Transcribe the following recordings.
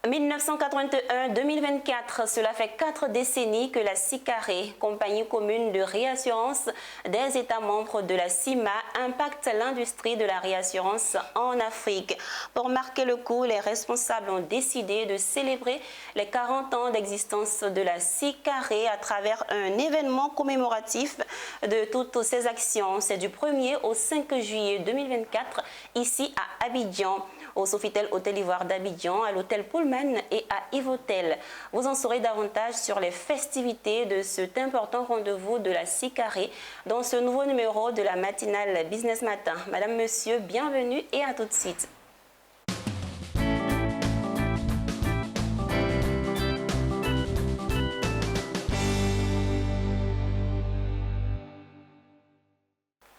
1981-2024, cela fait 4 décennies que la SICARE, compagnie commune de réassurance des États membres de la CIMA, impacte l'industrie de la réassurance en Afrique. Pour marquer le coup, les responsables ont décidé de célébrer les 40 ans d'existence de la SICARE à travers un événement commémoratif de toutes ces actions. C'est du 1er au 5 juillet 2024, ici à Abidjan, au Sofitel Hôtel Ivoire d'Abidjan, à l'hôtel Pullman et à Ivotel. Vous en saurez davantage sur les festivités de cet important rendez-vous de la SICARE dans ce nouveau numéro de la matinale Business Matin. Madame, Monsieur, bienvenue et à tout de suite.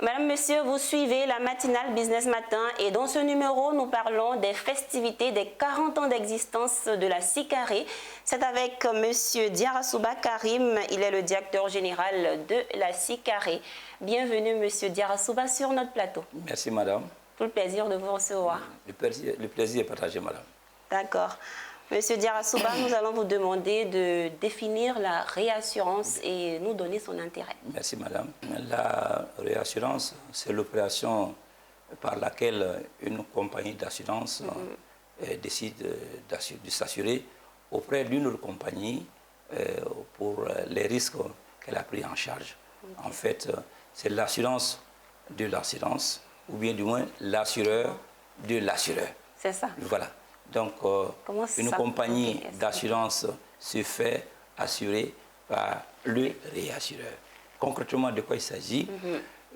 Madame, Monsieur, vous suivez la matinale Business Matin et dans ce numéro, nous parlons des festivités des 40 ans d'existence de la SICARE. C'est avec Monsieur Diarasouba Karim, il est le directeur général de la SICARE. Bienvenue Monsieur Diarasouba sur notre plateau. Merci Madame. Tout le plaisir de vous recevoir. Le plaisir est partagé Madame. D'accord. Monsieur Diarasouba, nous allons vous demander de définir la réassurance et nous donner son intérêt. Merci Madame. La réassurance, c'est l'opération par laquelle une compagnie d'assurance décide de s'assurer auprès d'une autre compagnie pour les risques qu'elle a pris en charge. En fait, c'est l'assurance de l'assurance, ou bien du moins l'assureur de l'assureur. C'est ça. Voilà. Donc, une compagnie d'assurance se fait assurer par le réassureur. Concrètement, de quoi il s'agit?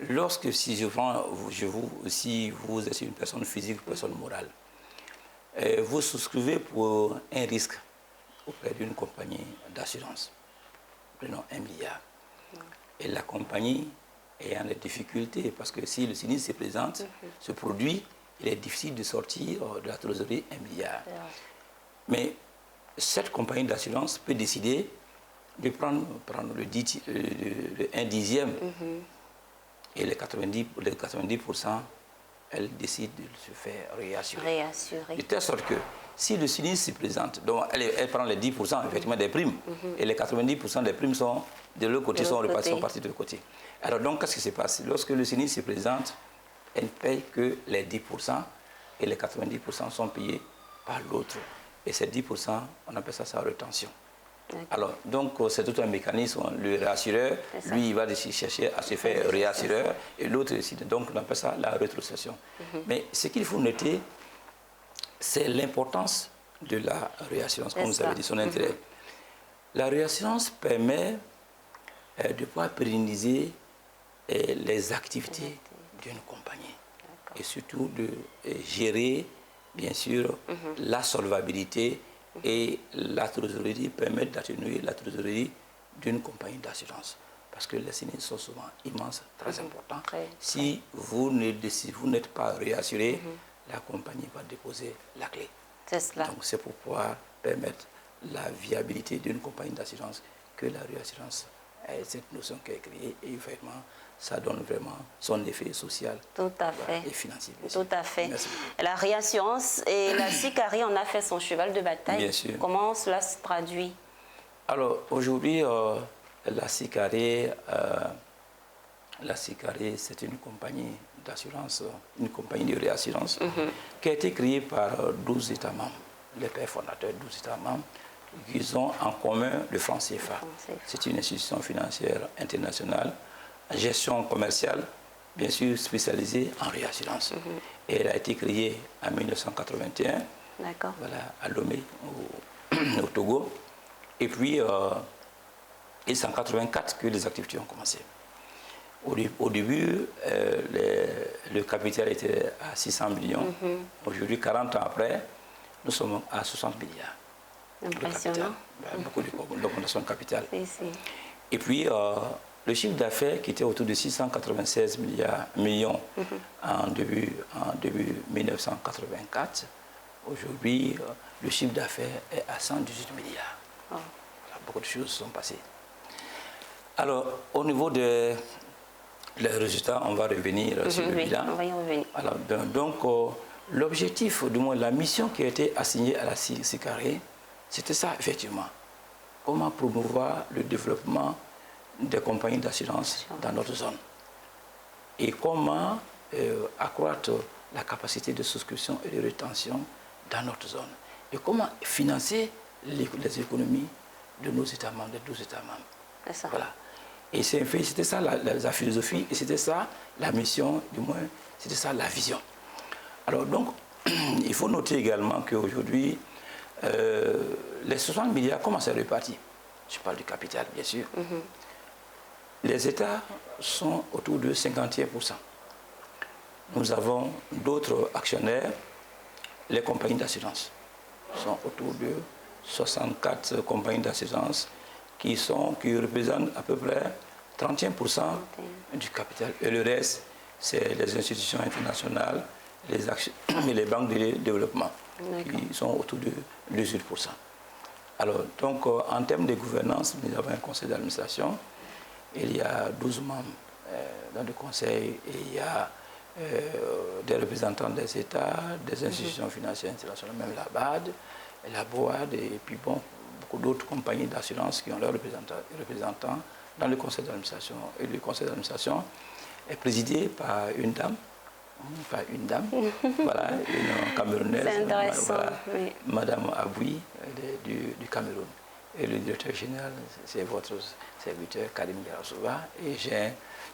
Lorsque, si vous êtes une personne physique, une personne morale, vous souscrivez pour un risque auprès d'une compagnie d'assurance, prenons 1 milliard. Et la compagnie ayant des difficultés, parce que si le sinistre se présente, se produit, il est difficile de sortir de la trésorerie 1 milliard. Mais cette compagnie d'assurance peut décider de prendre le 1 dixième et les 90%, elle décide de se faire réassurer. De telle sorte que si le sinistre se présente, donc elle prend les 10% effectivement des primes et les 90% des primes sont de l'autre côté, sont partis de l'autre côté. Alors donc qu'est-ce qui se passe? Lorsque le sinistre se présente, elle ne paye que les 10% et les 90% sont payés par l'autre. Et ces 10%, on appelle ça sa rétention. Alors, donc, c'est tout un mécanisme. Le réassureur, lui, il va chercher à se faire réassureur et l'autre décide. Donc, on appelle ça la rétrocession. Mais ce qu'il faut noter, c'est l'importance de la réassurance, comme vous avez dit, son intérêt. La réassurance permet de pouvoir pérenniser les activités d'une compagnie et surtout de gérer bien sûr la solvabilité et la trésorerie, permettre d'atténuer la trésorerie d'une compagnie d'assurance parce que les sinistres sont souvent immenses, très importants. Si vous n'êtes pas réassuré, la compagnie va déposer la clé. Donc c'est pour pouvoir permettre la viabilité d'une compagnie d'assurance que la réassurance est cette notion qui est créée et effectivement ça donne vraiment son effet social et financier. Tout à fait. Merci. La réassurance et la SICARE en a fait son cheval de bataille. Bien sûr. Comment cela se traduit? Alors aujourd'hui, la SICARE, c'est une compagnie d'assurance, une compagnie de réassurance qui a été créée par 12 États membres, les pères fondateurs, 12 États membres, qui ont en commun le franc CFA. C'est une institution financière internationale, gestion commerciale, bien sûr spécialisée en réassurance. Et elle a été créée en 1981 voilà, à Lomé, au Togo. Et puis, c'est en 1984 que les activités ont commencé. Au début, le capital était à 600 millions. Aujourd'hui, 40 ans après, nous sommes à 60 milliards. Impressionnant. Beaucoup d'augmentation de capital. Et puis, le chiffre d'affaires qui était autour de 696 millions en début 1984, aujourd'hui, le chiffre d'affaires est à 118 milliards. Voilà, beaucoup de choses sont passées. Alors, au niveau des résultats, on va revenir sur le bilan. On va y revenir. Alors, donc, l'objectif, du moins la mission qui a été assignée à la SICARE, c'était ça, effectivement. Comment promouvoir le développement des compagnies d'assurance dans notre zone. Et comment accroître la capacité de souscription et de rétention dans notre zone. Et comment financer les économies de nos États membres, des 12 États membres. C'est ça. Voilà. Et c'était ça la philosophie, et c'était ça la mission, du moins, c'était ça la vision. Alors donc, il faut noter également qu'aujourd'hui, les 60 milliards, comment c'est réparti? Je parle du capital, bien sûr. Les États sont autour de 51%. Nous avons d'autres actionnaires, les compagnies d'assurance sont autour de 64 compagnies d'assurance qui représentent à peu près 31% du capital. Et le reste, c'est les institutions internationales, les banques de développement qui sont autour de 18%. Alors, donc, en termes de gouvernance, nous avons un conseil d'administration. Il y a 12 membres dans le conseil et il y a des représentants des États, des institutions financières internationales, même la BAD, la BOAD et puis bon, beaucoup d'autres compagnies d'assurance qui ont leurs représentants dans le conseil d'administration. Et le conseil d'administration est présidé par une dame, voilà, une Camerounaise, voilà, oui. Madame Aboui du Cameroun. Et le directeur général, c'est votre serviteur Karim Yarasouba. Et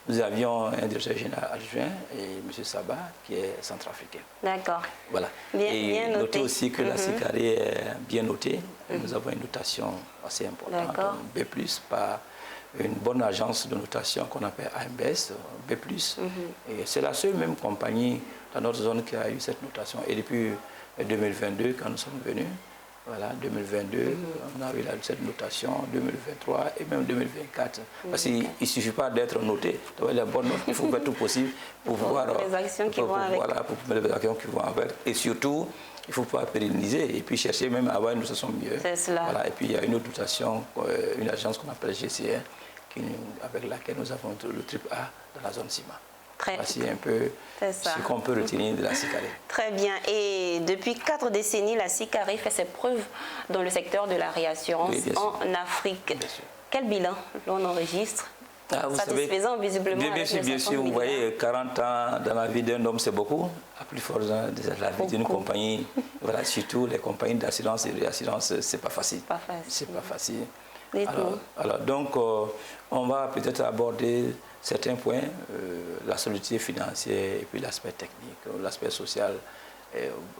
nous avions un directeur général adjoint, et M. Saba, qui est centrafricain. D'accord. Voilà. Bien noté. Notez aussi que la SICARE est bien notée. Nous avons une notation assez importante, B+, par une bonne agence de notation qu'on appelle AMBS, B+. Et c'est la seule même compagnie dans notre zone qui a eu cette notation. Et depuis 2022, quand nous sommes venus, voilà, 2022, on a eu cette notation, 2023 et même 2024. Parce qu'il ne suffit pas d'être noté, d'avoir la bonne note, il faut faire tout possible pour pouvoir... les actions qui vont avec. Voilà, pour les actions qui vont avec. Et surtout, il faut pouvoir pérenniser et puis chercher même à avoir une notation mieux. C'est cela. Voilà, et puis il y a une autre notation, une agence qu'on appelle GCR, avec laquelle nous avons le triple A dans la zone CIMA. Voici un peu ce qu'on peut retenir de la SICARE. Très bien. Et depuis 4 décennies, la SICARE fait ses preuves dans le secteur de la réassurance en Afrique. Quel bilan l'on enregistre? Satisfaisant, visiblement. Bien sûr, vous voyez, 40 ans dans la vie d'un homme, c'est beaucoup. À plus forte raison, la vie d'une compagnie, voilà, surtout les compagnies d'assurance et de réassurance, c'est pas facile. C'est pas facile. Alors, donc, on va peut-être aborder certains points, la solidité financière et puis l'aspect technique, l'aspect social,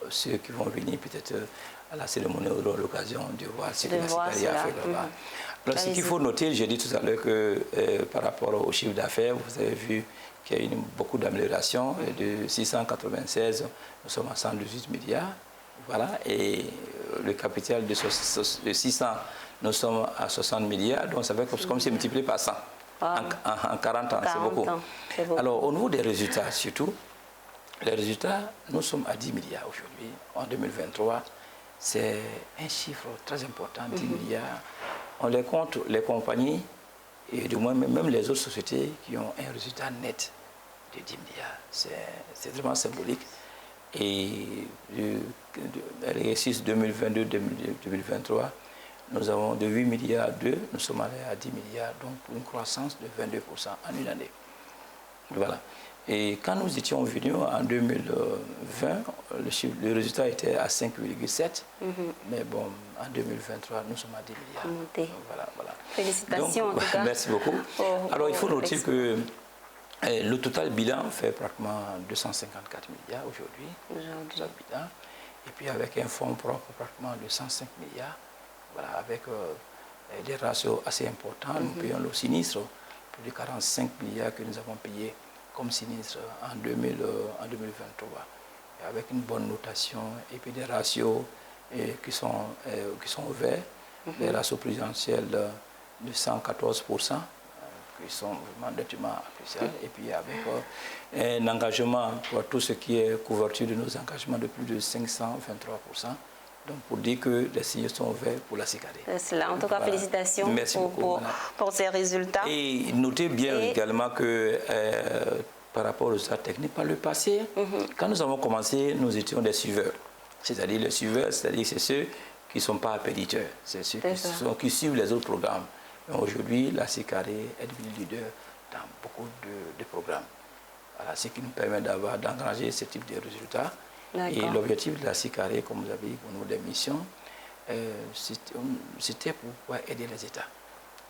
ceux qui vont venir peut-être à la cérémonie auront l'occasion de voir ce que la SICARE a fait là-bas. Alors, ce qu'il faut noter, j'ai dit tout à l'heure que par rapport au chiffre d'affaires, vous avez vu qu'il y a eu beaucoup d'améliorations. De 696, nous sommes à 118 milliards. Voilà, et le capital de 600, nous sommes à 60 milliards. Donc, ça fait comme si multiplié par 100. En 40 ans, c'est beaucoup. Alors, au niveau des résultats, surtout, les résultats, nous sommes à 10 milliards aujourd'hui. En 2023, c'est un chiffre très important, 10 milliards. On les compte, les compagnies, et du moins même les autres sociétés qui ont un résultat net de 10 milliards. C'est vraiment symbolique. Et l'exercice 2022-2023, nous avons de 8 milliards 2, nous sommes allés à 10 milliards, donc pour une croissance de 22% en une année. Voilà. Et quand nous étions venus en 2020, le résultat était à 5,7, mais bon, en 2023, nous sommes à 10 milliards. Voilà. Félicitations donc, en tout cas. Merci beaucoup. Alors, il faut noter que le total bilan fait pratiquement 254 milliards aujourd'hui. Et puis avec un fonds propre pratiquement de 105 milliards. Voilà, avec des ratios assez importants. Nous payons le sinistre, plus de 45 milliards que nous avons payés comme sinistre en 2023. Et avec une bonne notation et puis des ratios qui sont ouverts, des ratios présidentiels de 114%, qui sont vraiment nettement appréciables. Et puis avec un engagement pour tout ce qui est couverture de nos engagements de plus de 523%. Donc, pour dire que les signaux sont ouverts pour la SICARE. C'est cela. En tout cas, félicitations pour ces résultats. Et notez bien également que par rapport aux résultats techniques. Par le passé, quand nous avons commencé, nous étions des suiveurs. C'est-à-dire les suiveurs, c'est-à-dire c'est ceux qui ne sont pas appétiteurs, c'est ceux qui suivent les autres programmes. Aujourd'hui, la CICARE est devenue leader dans beaucoup de programmes. Voilà, ce qui nous permet d'engranger ce type de résultats. Et l'objectif de la CICARE, comme vous avez dit, au niveau des missions, c'était pour pouvoir aider les États.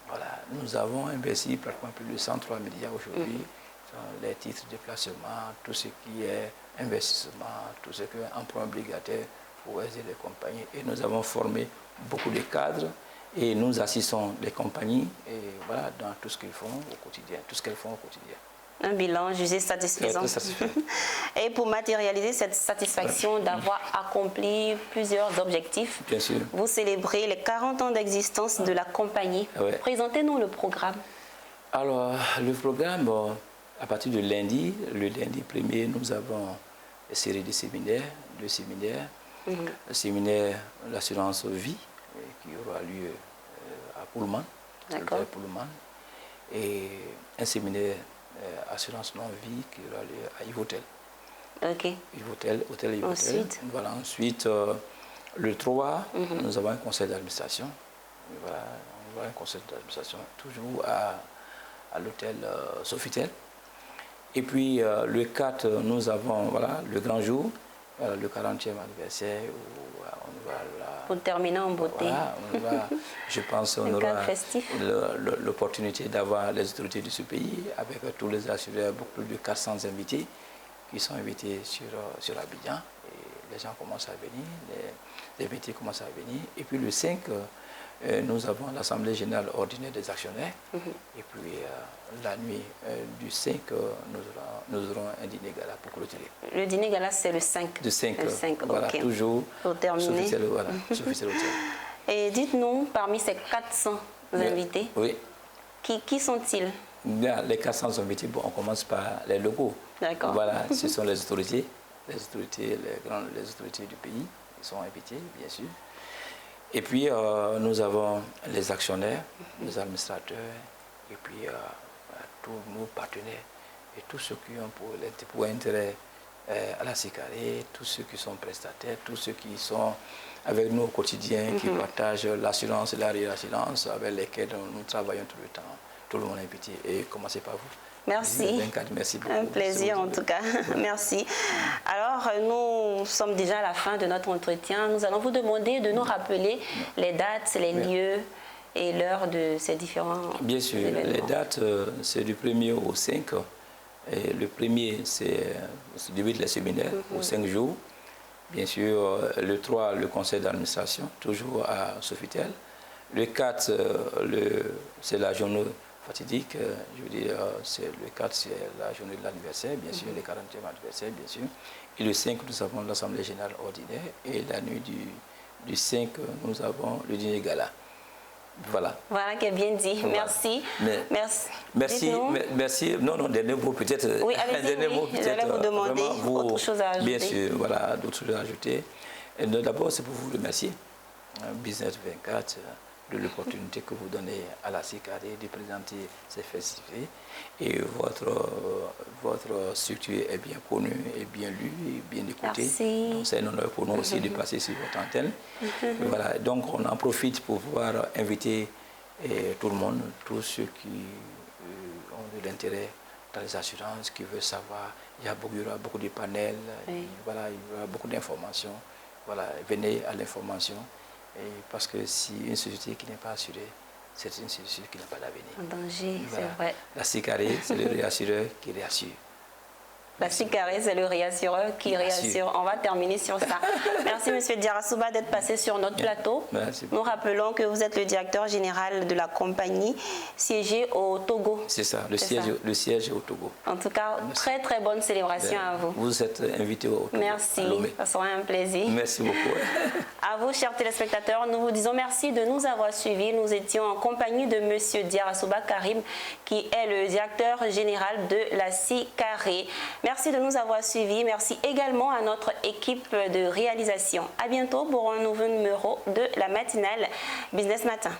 Voilà, nous avons investi pratiquement plus de 103 milliards aujourd'hui dans les titres de placement, tout ce qui est investissement, tout ce qui est emprunt obligataire pour aider les compagnies. Et nous avons formé beaucoup de cadres et nous assistons les compagnies et voilà, dans tout ce qu'ils font au quotidien, tout ce qu'elles font au quotidien. Un bilan jugé satisfaisant. Et pour matérialiser cette satisfaction d'avoir accompli plusieurs objectifs, bien sûr, vous célébrez les 40 ans d'existence de la compagnie. Présentez-nous le programme. Alors, le programme, à partir de lundi, le lundi 1er, nous avons une série de séminaires, deux séminaires. Le séminaire l'assurance vie qui aura lieu à Pullman, et un séminaire assurance non-vie qui aura lieu à Yvotel. Hôtel Yvotel. Ensuite, voilà, ensuite le 3, nous avons un conseil d'administration. Voilà, on va un conseil d'administration toujours à l'hôtel Sofitel. Et puis le 4, nous avons le grand jour, le 40e anniversaire où on va pour terminer en beauté. Voilà, je pense qu'on aura l'opportunité d'avoir les autorités de ce pays avec tous les assureurs, beaucoup plus de 400 invités qui sont invités sur Abidjan. Et les gens commencent à venir, les invités commencent à venir. Et puis le 5, nous avons l'Assemblée générale ordinaire des actionnaires. Et puis la nuit du 5, nous aurons un dîner gala pour clôturer. Le dîner gala, c'est le 5. Le 5, le 5 voilà, toujours. Pour terminer. Sofitel Hôtel. Et dites-nous, parmi ces 400 invités, qui sont-ils? Les 400 invités, on commence par les locaux. D'accord. Voilà, ce sont les autorités du pays qui sont invités, bien sûr. Et puis, nous avons les actionnaires, les administrateurs, et puis tous nos partenaires, et tous ceux qui ont pour intérêt à la CICARE, tous ceux qui sont prestataires, tous ceux qui sont avec nous au quotidien, qui partagent l'assurance et la réassurance, avec lesquels nous travaillons tout le temps. Tout le monde est invité. Et commencez par vous. Merci. Merci beaucoup. Un plaisir en tout cas. Merci. Alors, nous sommes déjà à la fin de notre entretien. Nous allons vous demander de nous rappeler les dates, les lieux et l'heure de ces différents Bien sûr, événements. Les dates, c'est du 1er au 5. Et le 1er, c'est début de la séminaire, aux 5 jours. Bien sûr, le 3, le conseil d'administration, toujours à Sofitel. Le 4, c'est la journée fatidique. Je veux dire, le 4, c'est la journée de l'anniversaire, bien sûr, le 40e anniversaire, bien sûr. Et le 5, nous avons l'Assemblée générale ordinaire. Et la nuit du 5, nous avons le dîner gala. Voilà. Voilà qui est bien dit. Voilà. Merci. Merci. Non, dernier mot peut-être. Oui, allez-y, je vais vous demander autre chose à ajouter. Bien sûr, voilà, d'autres choses à ajouter. D'abord, c'est pour vous remercier, Business 24, de l'opportunité que vous donnez à la CICARE de présenter ces festivités. Et votre structure est bien connue, est bien lue, et bien écoutée. C'est un honneur pour nous aussi de passer sur votre antenne. Voilà, donc on en profite pour pouvoir inviter tout le monde, tous ceux qui ont de l'intérêt dans les assurances, qui veulent savoir. Il y aura beaucoup de panels, voilà, il y aura beaucoup d'informations. Voilà, venez à l'information. Parce que si une société qui n'est pas assurée, c'est une société qui n'a pas d'avenir. En danger, voilà. C'est vrai. La CICARE, c'est le réassureur qui réassure. La CICARE, c'est le réassureur qui réassure. On va terminer sur ça. Merci, M. Diarasouba, d'être passé sur notre plateau. Merci. Nous rappelons que vous êtes le directeur général de la compagnie siégée au Togo. C'est ça, le siège est au Togo. En tout cas, très très bonne célébration à vous. Vous êtes invité au Togo. Merci, ça sera un plaisir. Merci beaucoup. À vous, chers téléspectateurs, nous vous disons merci de nous avoir suivis. Nous étions en compagnie de M. Diarasouba Karim, qui est le directeur général de la CICARE. Merci de nous avoir suivis. Merci également à notre équipe de réalisation. À bientôt pour un nouveau numéro de la matinale Business Matin.